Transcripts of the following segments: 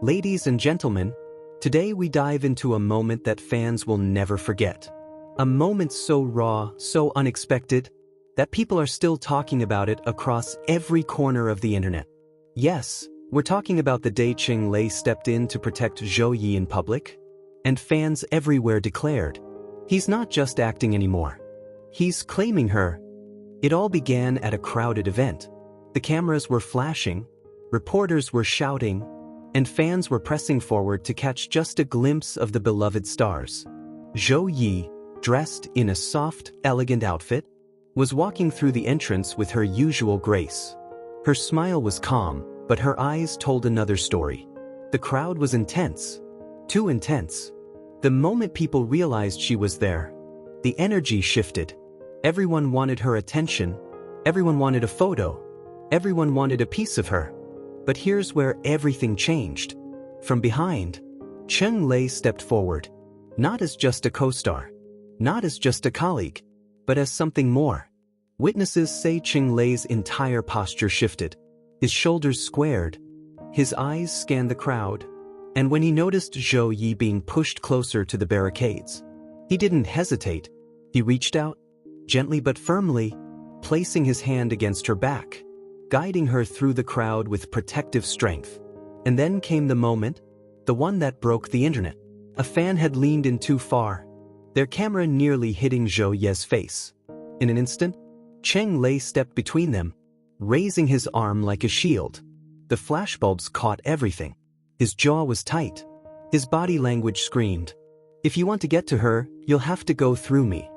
Ladies and gentlemen, today we dive into a moment that fans will never forget. A moment so raw, so unexpected, that people are still talking about it across every corner of the internet. Yes, we're talking about the day Cheng Lei stepped in to protect Zhou in public, and fans everywhere declared, he's not just acting anymore. He's claiming her. It all began at a crowded event. The cameras were flashing, reporters were shouting, and fans were pressing forward to catch just a glimpse of the beloved stars. Zhou, dressed in a soft, elegant outfit, was walking through the entrance with her usual grace. Her smile was calm, but her eyes told another story. The crowd was intense. Too intense. The moment people realized she was there, the energy shifted. Everyone wanted her attention. Everyone wanted a photo. Everyone wanted a piece of her. But here's where everything changed. From behind, Cheng Lei stepped forward, not as just a co-star, not as just a colleague, but as something more. Witnesses say Cheng Lei's entire posture shifted. His shoulders squared, his eyes scanned the crowd, and when he noticed Zhou being pushed closer to the barricades, he didn't hesitate. He reached out, gently but firmly, placing his hand against her back, guiding her through the crowd with protective strength. And then came the moment, the one that broke the internet. A fan had leaned in too far, their camera nearly hitting Zhou's face. In an instant, Cheng Lei stepped between them, raising his arm like a shield. The flashbulbs caught everything. His jaw was tight. His body language screamed, "If you want to get to her, you'll have to go through me."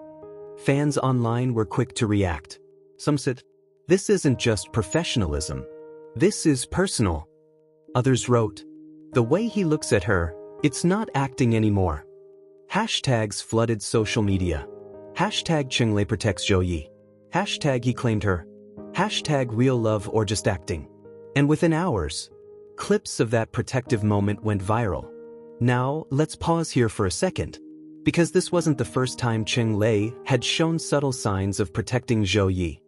Fans online were quick to react. Some said, "This isn't just professionalism. This is personal." Others wrote, "The way he looks at her, it's not acting anymore." Hashtags flooded social media. Hashtag Cheng Lei protects Zhou. Hashtag he claimed her. Hashtag real love or just acting. And within hours, clips of that protective moment went viral. Now, let's pause here for a second, because this wasn't the first time Cheng Lei had shown subtle signs of protecting Zhou.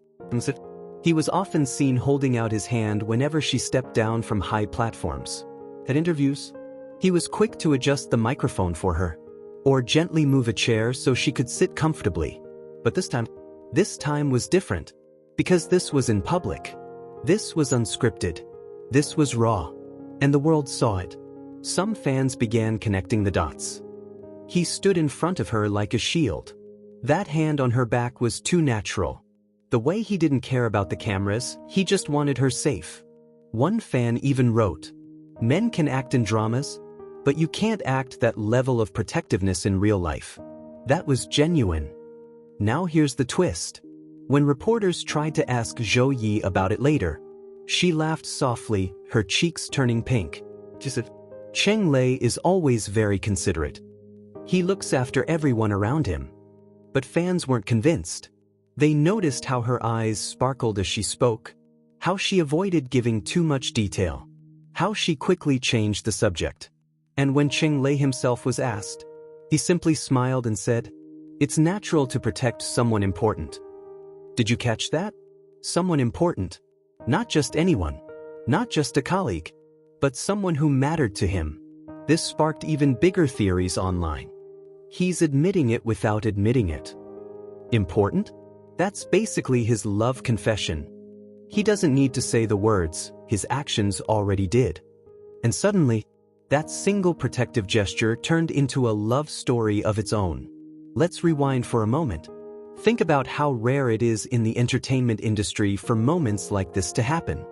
He was often seen holding out his hand whenever she stepped down from high platforms. At interviews, he was quick to adjust the microphone for her, or gently move a chair so she could sit comfortably. But this time was different, because this was in public. This was unscripted. This was raw. And the world saw it. Some fans began connecting the dots. He stood in front of her like a shield. That hand on her back was too natural. The way he didn't care about the cameras, he just wanted her safe. One fan even wrote, "Men can act in dramas, but you can't act that level of protectiveness in real life." That was genuine. Now here's the twist. When reporters tried to ask Zhou about it later, she laughed softly, her cheeks turning pink. She said, "Cheng Lei is always very considerate. He looks after everyone around him." But fans weren't convinced. They noticed how her eyes sparkled as she spoke, how she avoided giving too much detail, how she quickly changed the subject. And when Cheng Lei himself was asked, he simply smiled and said, "It's natural to protect someone important." Did you catch that? Someone important. Not just anyone. Not just a colleague. But someone who mattered to him. This sparked even bigger theories online. He's admitting it without admitting it. Important? That's basically his love confession. He doesn't need to say the words, his actions already did. And suddenly, that single protective gesture turned into a love story of its own. Let's rewind for a moment. Think about how rare it is in the entertainment industry for moments like this to happen.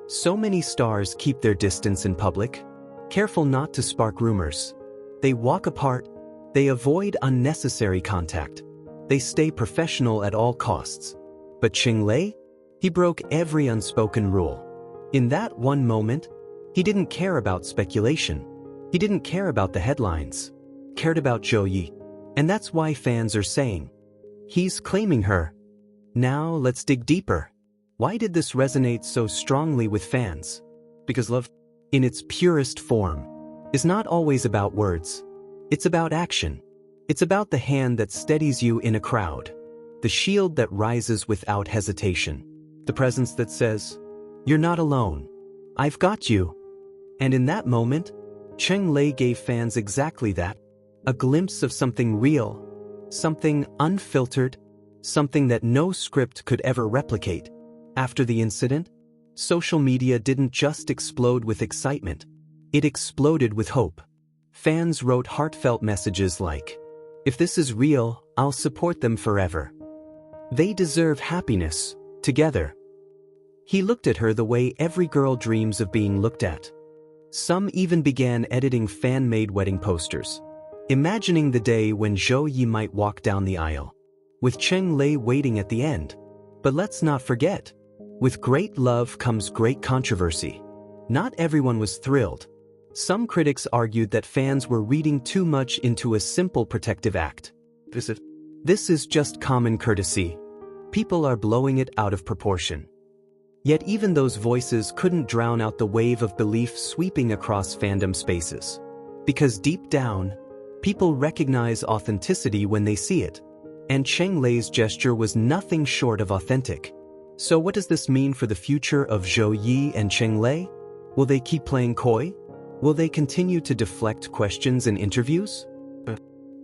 So many stars keep their distance in public, careful not to spark rumors. They walk apart, they avoid unnecessary contact. They stay professional at all costs. But Cheng Lei? He broke every unspoken rule. In that one moment, he didn't care about speculation. He didn't care about the headlines. He cared about Zhou. And that's why fans are saying, he's claiming her. Now let's dig deeper. Why did this resonate so strongly with fans? Because love, in its purest form, is not always about words. It's about action. It's about the hand that steadies you in a crowd, the shield that rises without hesitation, the presence that says, "You're not alone. I've got you." And in that moment, Cheng Lei gave fans exactly that. A glimpse of something real, something unfiltered, something that no script could ever replicate. After the incident, social media didn't just explode with excitement. It exploded with hope. Fans wrote heartfelt messages like, "If this is real, I'll support them forever. They deserve happiness, together." He looked at her the way every girl dreams of being looked at. Some even began editing fan-made wedding posters, imagining the day when Zhou might walk down the aisle, with Cheng Lei waiting at the end. But let's not forget, with great love comes great controversy. Not everyone was thrilled. Some critics argued that fans were reading too much into a simple protective act. This is just common courtesy. People are blowing it out of proportion. Yet even those voices couldn't drown out the wave of belief sweeping across fandom spaces. Because deep down, people recognize authenticity when they see it. And Cheng Lei's gesture was nothing short of authentic. So what does this mean for the future of Zhou and Cheng Lei? Will they keep playing coy? Will they continue to deflect questions in interviews?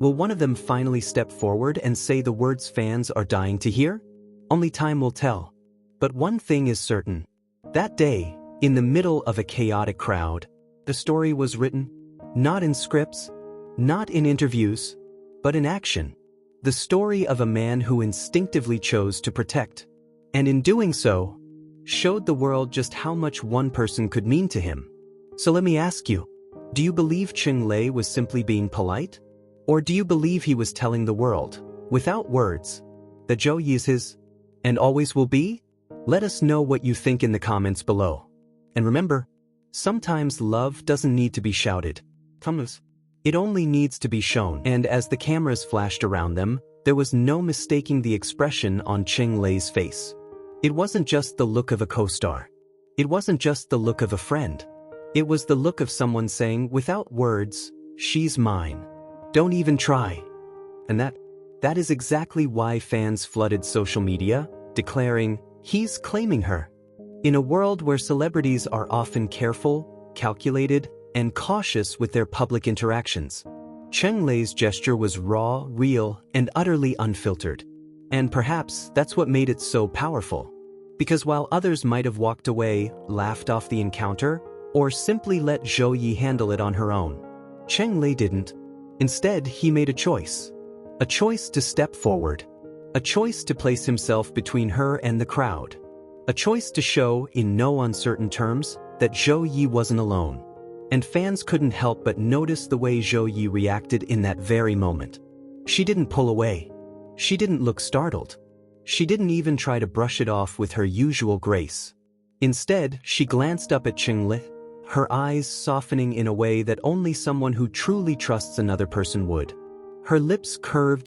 Will one of them finally step forward and say the words fans are dying to hear? Only time will tell. But one thing is certain. That day, in the middle of a chaotic crowd, the story was written, not in scripts, not in interviews, but in action. The story of a man who instinctively chose to protect, and in doing so, showed the world just how much one person could mean to him. So let me ask you, do you believe Cheng Lei was simply being polite? Or do you believe he was telling the world, without words, that Zhou is his, and always will be? Let us know what you think in the comments below. And remember, sometimes love doesn't need to be shouted. It only needs to be shown. And as the cameras flashed around them, there was no mistaking the expression on Cheng Lei's face. It wasn't just the look of a co-star. It wasn't just the look of a friend. It was the look of someone saying, without words, "She's mine. Don't even try." And that is exactly why fans flooded social media, declaring, "He's claiming her." In a world where celebrities are often careful, calculated, and cautious with their public interactions, Cheng Lei's gesture was raw, real, and utterly unfiltered. And perhaps that's what made it so powerful. Because while others might have walked away, laughed off the encounter, or simply let Zhou handle it on her own, Cheng Lei didn't. Instead, he made a choice. A choice to step forward. A choice to place himself between her and the crowd. A choice to show, in no uncertain terms, that Zhou wasn't alone. And fans couldn't help but notice the way Zhou reacted in that very moment. She didn't pull away. She didn't look startled. She didn't even try to brush it off with her usual grace. Instead, she glanced up at Cheng Lei, her eyes softening in a way that only someone who truly trusts another person would. Her lips curved